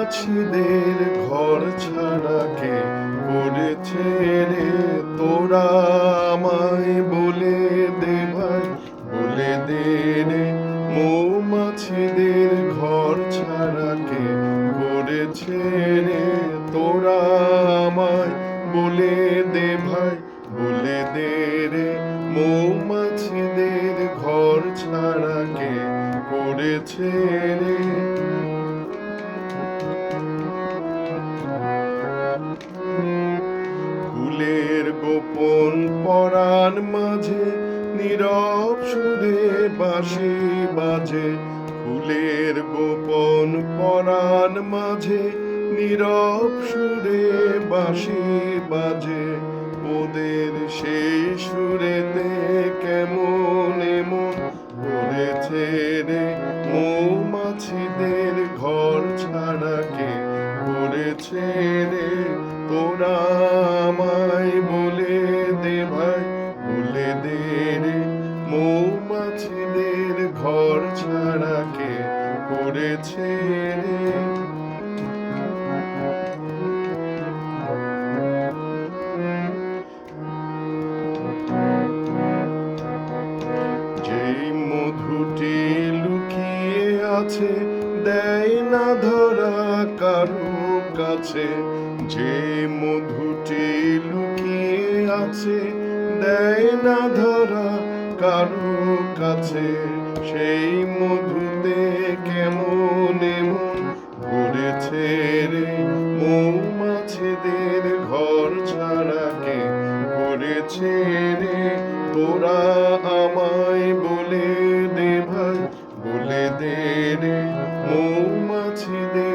মৌমাছিদের ঘর ছাড়া কে করেছে রে? তোরা আমায় বলে দে ভাই, বলে দে রে। মৌমাছিদের ঘর ছাড়া কে করেছে রে? তোরা আমায় বলে দে ভাই, বলে দে রে। মৌমাছিদের ঘর ছাড়া কে করেছে রে? ফুলের গোপন পরাণ মাঝে নীরব সুরে বাঁশি বাজে। ফুলের গোপন পরাণ মাঝে নীরব সুরে বাঁশি বাজে। ওদের সেই সুরেতে কেমন এমন করেছে রে? মৌমাছিদের ঘর ছাড়া কে করেছে রে? তোরা আমায় বলে দে ভাই, বলে দে রে। মৌমাছিদের ঘর ছাড়া কে করেছে রে? যেই মধুটি লুকিয়ে আছে দেয় না ধরা কারো কাছে। যে মধুটি লুকিয়ে আছে দেয় না ধরা কারো কাছে। সেই মধুতে কেমন এমন করেছে রে? মৌমাছিদের ঘর ছাড়া কে করেছে রে? তোরা আমায় বলে দে ভাই, বলে দে রে। মৌমাছিদের